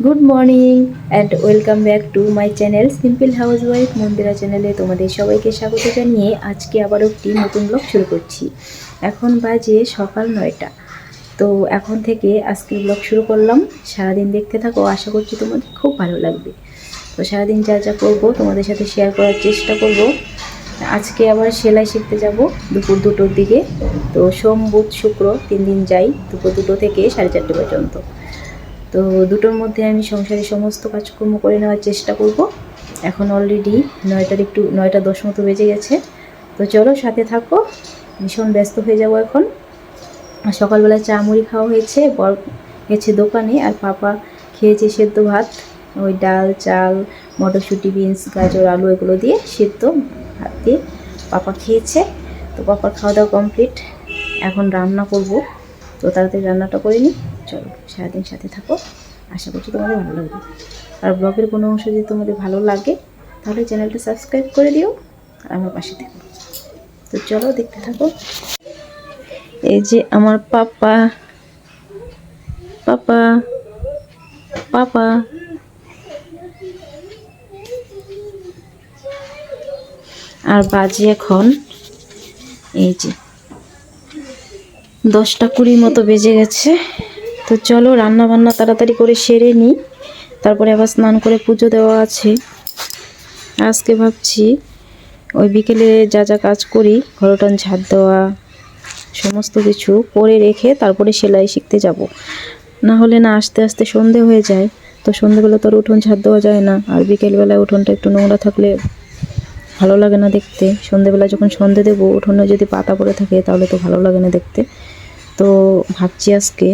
Good morning and welcome back to my channel simple housewife Mandira চ্যানেলে তোমাদের সবাইকে স্বাগত জানিয়ে আজকে আবারও একটি নতুন ব্লগ শুরু করছি। এখন বাজে সকাল 9টা। তো এখন থেকে আজকের ব্লগ শুরু করলাম। সারাদিন দেখতে থাকো, আশা করছি তোমাদের খুব ভালো লাগবে। তো সারাদিন যা যা করবো তোমাদের সাথে শেয়ার করার চেষ্টা করব। আজকে আবার সেলাই শিখতে যাব দুপুর 2টোর দিকে। তো সোম বুধ শুক্র 3 দিন যাই, দুপুর 2টো থেকে 4:30 পর্যন্ত। তো 2টোর মধ্যে আমি সংসারের সমস্ত কাজকর্ম করে নেওয়ার চেষ্টা করব। এখন অলরেডি 9টা 10 মতো বেজে গেছে। তো চলো সাথে থাকো, ভীষণ ব্যস্ত হয়ে যাব এখন। সকালবেলা চা মুড়ি খাওয়া হয়েছে, বর গেছে দোকানে, আর পাপা খেয়েছে সেদ্ধ ভাত, ওই ডাল চাল মটরশুঁটি বিনস গাজর আলু এগুলো দিয়ে সেদ্ধ ভাত দিয়ে পাপা খেয়েছে। তো পাপার খাওয়া দাওয়া কমপ্লিট, এখন রান্না করব। তো তাড়াতাড়ি রান্নাটা করে নিই। চলো সারাদিন সাথে থাকো, আশা করছি তোমাদের ভালো লাগবে। আর ব্লগের কোনো অংশ যদি তোমাদের ভালো লাগে তাহলে চ্যানেলটা সাবস্ক্রাইব করে দিও আর আমার পাশে থাকো। তো চলো দেখতে থাকো। এই যে আমার পাপা পাপা পাপা আর বাজে এখন এই যে 10টা 20 মতো বেজে গেছে। তো চলো রান্না বান্না তাড়াতাড়ি করে সেরে নিই, তারপরে আবার স্নান করে পুজো দেওয়া আছে। আজকে ভাবছি ওই বিকেলে যা যা কাজ করি, ঘরটান ঝাড় দেওয়া সমস্ত কিছু করে রেখে তারপরে সেলাই শিখতে যাব। না হলে না আস্তে আস্তে সন্ধে হয়ে যায়। তো সন্ধেবেলা তো আর উঠোন ঝাড় দেওয়া যায় না, আর বিকেলবেলায় উঠোনটা একটু নোংরা থাকলে ভালো লাগে না দেখতে। সন্ধেবেলা যখন সন্ধে দেবো উঠোনে যদি পাতা পড়ে থাকে তাহলে তো ভালো লাগে না দেখতে। তো ভাবছি আজকে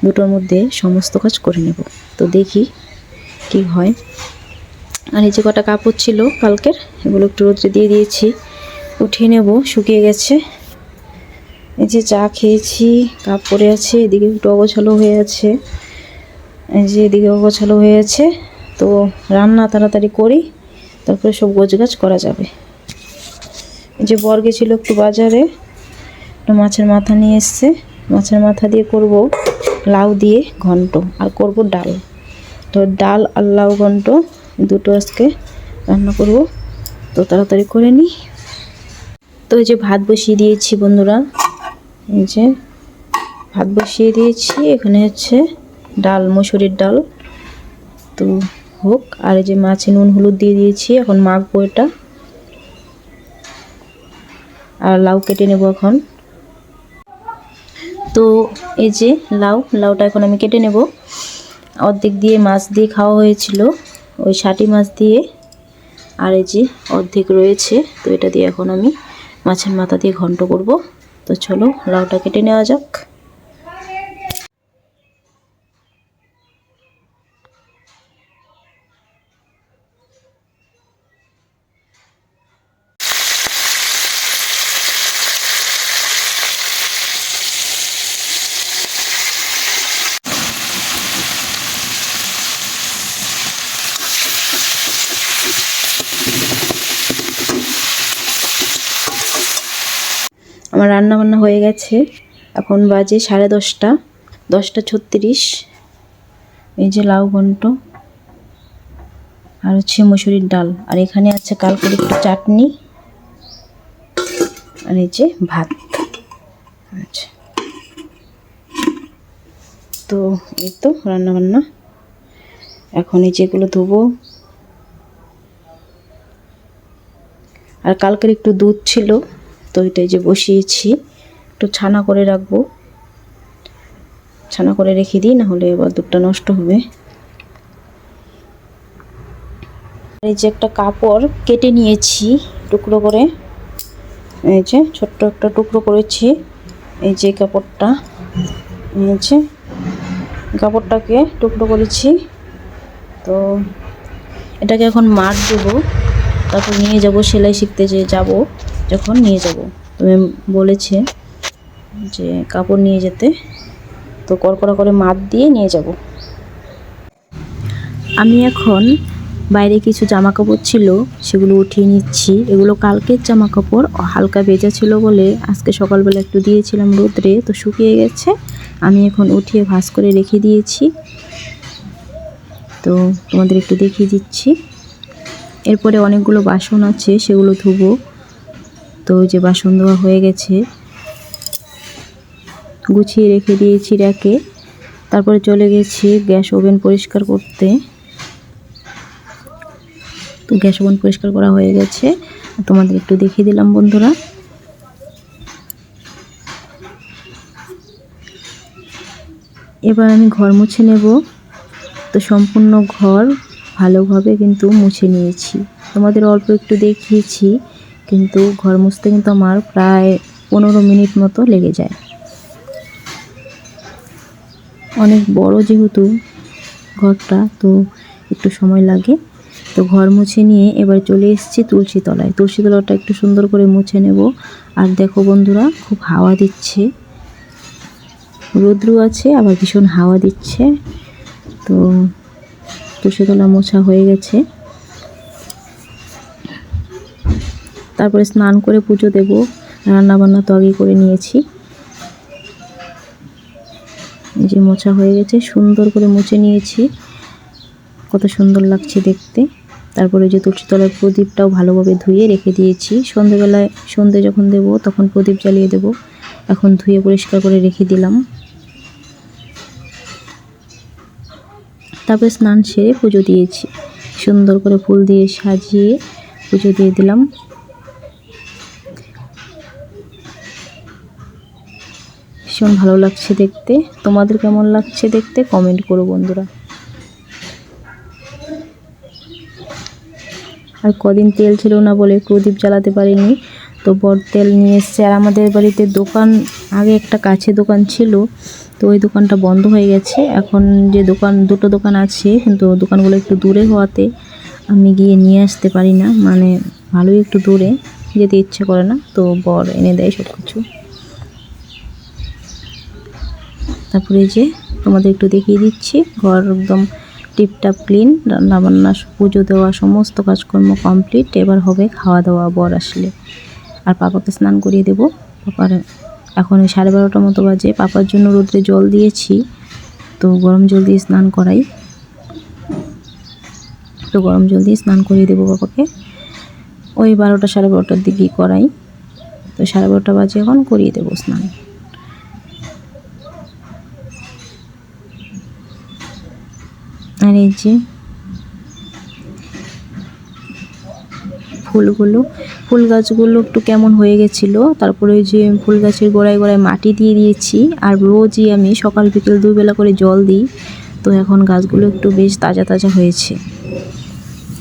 2টোর মধ্যে সমস্ত কাজ করে নেব। তো দেখি কি হয়। আর এই যে কটা কাপড় ছিল কালকের, এগুলো একটু রোদ্রে দিয়ে দিয়েছি, উঠিয়ে নেব, শুকিয়ে গেছে। এই যে চা খেয়েছি, কাপ পরে আছে, এদিকে একটু অগোছালো হয়ে আছে, এই যে এদিকে অগোছালো হয়ে আছে। তো রান্না তাড়াতাড়ি করি, তারপরে সব গোছগাছ করা যাবে। এই যে বর গেছিল একটু বাজারে, একটু মাছের মাথা নিয়ে এসছে। মাছের মাথা দিয়ে করব লাউ দিয়ে ঘন্ট, আর করব ডাল। তো ডাল আর লাউ ঘন্ট 2টো আজকে রান্না করব। তো তাড়াতাড়ি করে নিই। তো এই যে ভাত বসিয়ে দিয়েছি বন্ধুরা, এই যে ভাত বসিয়ে দিয়েছি। এখানে হচ্ছে ডাল, মসুরির ডাল, তো হোক। আর এই যে মাছে নুন হলুদ দিয়ে দিয়েছি, এখন মাখবো এটা। আর লাউ কেটে নেব এখন। তো এই যে লাউটা এখন আমি কেটে নেব। অর্ধেক দিয়ে মাছ দিয়ে খাওয়া হয়েছিল, ওই শাটি মাছ দিয়ে, আর এই যে অর্ধেক রয়েছে। তো এটা দিয়ে এখন আমি মাছের মাথা দিয়ে ঘন্ট করব। তো চলো লাউটা কেটে নেওয়া যাক। আমার রান্না বান্না হয়ে গেছে, এখন বাজে 10:30, 10টা 36। এই যে লাউ ঘন্ট আর হচ্ছে মসুরির ডাল, আর এখানে আছে কালকের একটু চাটনি, আর এই যে ভাত। আচ্ছা, তো এই তো রান্না বান্না। এখন এই যেগুলো ধোবো। আর কালকের একটু দুধ ছিল, তো এটাই যে বসিয়েছি, একটু ছানা করে রাখবো। ছানা করে রেখে দিই, না হলে এবার দুধটা নষ্ট হবে। এই যে একটা কাপড় কেটে নিয়েছি টুকরো করে, এই যে ছোট্ট একটা টুকরো করেছি। এই যে কাপড়টা, এই যে কাপড়টাকে টুকরো করেছি। তো এটাকে এখন মার দেবো, তারপর নিয়ে যাব সেলাই শিখতে, যে যাব যখন নিয়ে যাব। তুমি বলেছে যে কাপড় নিয়ে যেতে, তো কড়কড়া করে মাপ দিয়ে নিয়ে যাব। আমি এখন বাইরে কিছু জামা কাপড় ছিল সেগুলো উঠিয়ে নিচ্ছি। এগুলো কালকের জামা কাপড়, হালকা ভেজা ছিল বলে আজকে সকালবেলা একটু দিয়েছিলাম রোদ্রে, তো শুকিয়ে গেছে। আমি এখন উঠিয়ে ভাঁজ করে রেখে দিয়েছি। তো তো তোমাদের একটু দেখিয়ে দিচ্ছি। এরপরে অনেকগুলো বাসন আছে, সেগুলো ধুবো। তো ওই যে বাসন ধোয়া হয়ে গেছে, গুছিয়ে রেখে দিয়েছি র্যাকে। তারপরে চলে গেছি গ্যাস ওভেন পরিষ্কার করতে। তো গ্যাস ওভেন পরিষ্কার করা হয়ে গেছে, তোমাদের একটু দেখিয়ে দিলাম বন্ধুরা। এবার আমি ঘর মুছে নেব। তো সম্পূর্ণ ঘর ভালোভাবে কিন্তু মুছে নিয়েছি, তোমাদের অল্প একটু দেখিয়েছি, কিন্তু ঘর মুছতে কিন্তু আমার প্রায় 15 মিনিট মতো লেগে যায়। অনেক বড় যেহেতু ঘরটা, তো একটু সময় লাগে। তো ঘর মুছে নিয়ে এবার চলে এসেছি তুলসী তলায়। তুলসী তলাটা একটু সুন্দর করে মুছে নেব। আর দেখো বন্ধুরা, খুব হাওয়া দিচ্ছে, রৌদ্র আছে আবার ভীষণ হাওয়া দিচ্ছে। তো তুলসী তলা মোছা হয়ে গেছে। তারপরে স্নান করে পুজো দেব। রান্নাবান্না তো আগে করে নিয়েছি। এই যে মোছা হয়ে গেছে, সুন্দর করে মুছে নিয়েছি, কত সুন্দর লাগছে দেখতে। তারপরে যে তুলসী তলার প্রদীপটাও ভালোভাবে ধুয়ে রেখে দিয়েছি। সন্ধেবেলায় সন্ধে যখন দেব তখন প্রদীপ জ্বালিয়ে দেব। এখন ধুয়ে পরিষ্কার করে রেখে দিলাম। তারপরে স্নান সেরে পুজো দিয়েছি, সুন্দর করে ফুল দিয়ে সাজিয়ে পুজো দিয়ে দিলাম। ভীষণ ভালো লাগছে দেখতে। তোমাদের কেমন লাগছে দেখতে কমেন্ট করো বন্ধুরা। আর কদিন তেল ছিল না বলে প্রদীপ জ্বালাতে পারিনি, তো বড় তেল নিয়ে এসছে। আর আমাদের বাড়িতে দোকান, আগে একটা কাছে দোকান ছিল, তো ওই দোকানটা বন্ধ হয়ে গেছে। এখন যে দোকান, দুটো দোকান আছে, কিন্তু দোকানগুলো একটু দূরে হওয়াতে আমি গিয়ে নিয়ে আসতে পারি না, মানে ভালোই একটু দূরে, যেতে ইচ্ছে করে না। তো বর এনে দেয় সব কিছু। তারপরে যে তোমাদের একটু দেখিয়ে দিচ্ছি, ঘর একদম টিপটাপ ক্লিন, রান্নাবান্না পুজো দেওয়া সমস্ত কাজকর্ম কমপ্লিট। এবার হবে খাওয়া দাওয়া বর আসলে। আর পাপাকে স্নান করিয়ে দেব। পাপার এখন ওই 12:30 মতো বাজে। পাপার জন্য রোদ্রে জল দিয়েছি, তো গরম জল দিয়ে স্নান করাই। তো গরম জল দিয়ে স্নান করিয়ে দেবো পাপাকে। ওই 12টা 12:30টার দিকেই করাই। তো 12:30 বাজে, এখন করিয়ে দেবো স্নান। আর এই যে ফুল গাছগুলো একটু কেমন হয়ে গেছিলো। তারপরে ওই যে ফুল গাছের গোড়ায় গোড়ায় মাটি দিয়ে দিয়েছি। আর রোজই আমি সকাল বিকেল 2 বেলা করে জল দিই। তো এখন গাছগুলো একটু বেশ তাজা তাজা হয়েছে।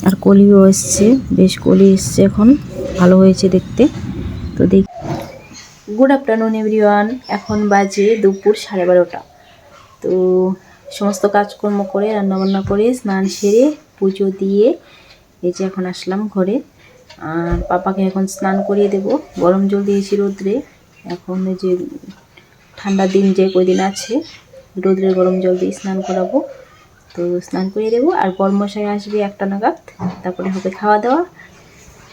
আর কলিও এসছে, বেশ কলি এসছে, এখন ভালো হয়েছে দেখতে। তো দেখ, গুড আফটারনুন এভরিওয়ান। এখন বাজে দুপুর 12:30। তো সমস্ত কাজকর্ম করে, রান্নাবান্না করে, স্নান সেরে পুজো দিয়ে এই যে এখন আসলাম ঘরে। আর পাপাকে এখন স্নান করিয়ে দেব। গরম জল দিয়েছি রোদ্রে। এখন এই যে ঠান্ডার দিন যে কয়দিন আছে, রোদ্রে গরম জল দিয়ে স্নান করাবো। তো স্নান করিয়ে দেবো। আর বরমশাই আসবে 1টা নাগাদ, তারপরে হবে খাওয়া দাওয়া।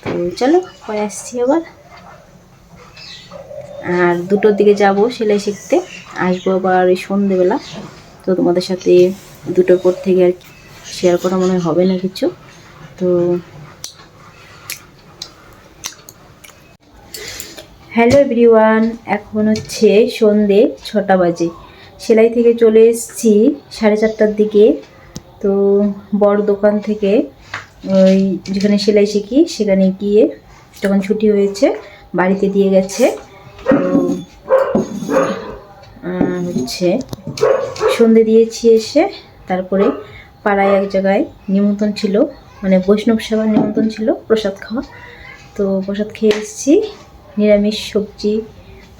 তো চলো পরে আসছি আবার। আর 2টোর দিকে যাব সেলাই শিখতে, আসবো আবার ওই সন্ধেবেলা। তো তোমাদের সাথে 2টোর পর থেকে আর শেয়ার করা মনে হবে না কিছু। তো হ্যালো এভরিওয়ান, এখন হচ্ছে সন্ধে 6টা বাজে। সেলাই থেকে চলে এসেছি 4:30টার দিকে। তো বড় দোকান থেকে ওই যেখানে সেলাই শিখি সেখানে গিয়ে যখন ছুটি হয়েছে বাড়িতে দিয়ে গেছে। তো হচ্ছে সন্ধে দিয়েছি এসে। তারপরে পাড়ায় এক জায়গায় নিমন্ত্রণ ছিল, মানে বৈষ্ণব সেবার নিমন্ত্রণ ছিল, প্রসাদ খাওয়া। তো প্রসাদ খেয়ে এসেছি, নিরামিষ সবজি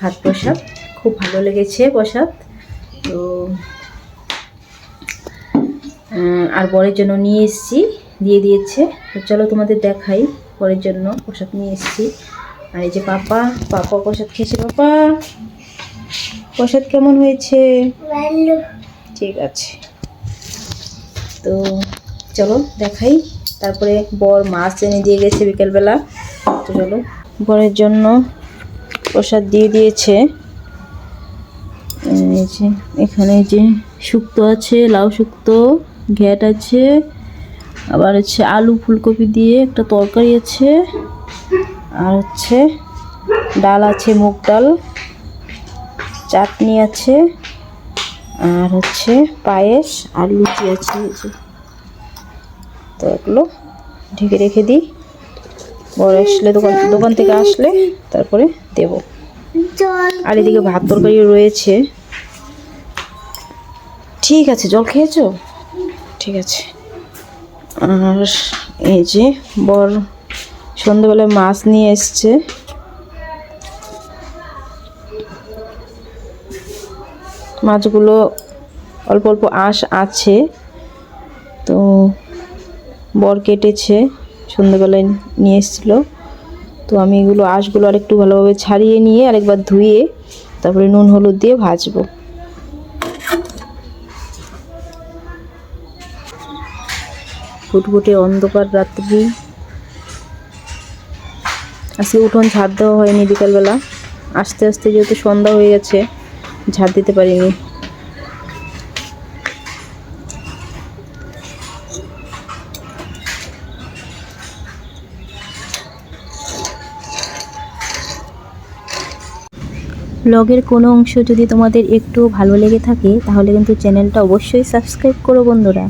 ভাত প্রসাদ, খুব ভালো লেগেছে প্রসাদ। তো আর বরের জন্য নিয়ে এসেছি, দিয়ে দিয়েছে। তো চলো তোমাদের দেখাই, বরের জন্য প্রসাদ নিয়ে এসেছি। আর এই যে পাপা প্রসাদ খেয়েছে। পাপা প্রসাদ কেমন হয়েছে? ঠিক আছে, তো চলো দেখাই। তারপরে বর মাছ এনে দিয়ে গেছে বিকেলবেলা। তো চলো, বরের জন্য প্রসাদ দিয়ে দিয়েছে। এই যে এখানে যে শুক্তো আছে, লাউ শুক্তো ঘ্যাট আছে, আবার হচ্ছে আলু ফুলকপি দিয়ে একটা তরকারি আছে, আর হচ্ছে ডাল আছে, মুগ ডাল, চাটনি আছে, আর হচ্ছে পায়েস আর লুচি আছে। এই যে, তো এগুলো ঢেকে রেখে দিই, বড় আসলে দোকান থেকে আসলে তারপরে দেব। আর এদিকে ভাত তরকারি রয়েছে। ঠিক আছে, জল খেয়েছো? ঠিক আছে। আর এই যে বর সন্ধ্যেবেলায় মাছ নিয়ে এসছে, মাছগুলো অল্প অল্প আঁশ আছে, তো বর কেটেছে, সন্ধ্যেবেলায় নিয়ে এসেছিলো। তো আমি এগুলো আঁশগুলো আরেকটু ভালোভাবে ছাড়িয়ে নিয়ে আরেকবার ধুয়ে তারপরে নুন হলুদ দিয়ে ভাজবো। ফুটফুটে অন্ধকার রাত্রি, আজকে উঠোন ঝাড় দেওয়া হয়নি বিকালবেলা, আস্তে আস্তে যেহেতু সন্ধ্যা হয়ে গেছে ঝাড় দিতে পারিনি। ব্লগের কোনো অংশ যদি তোমাদের একটু ভালো লেগে থাকে তাহলে কিন্তু চ্যানেলটা অবশ্যই সাবস্ক্রাইব করো বন্ধুরা।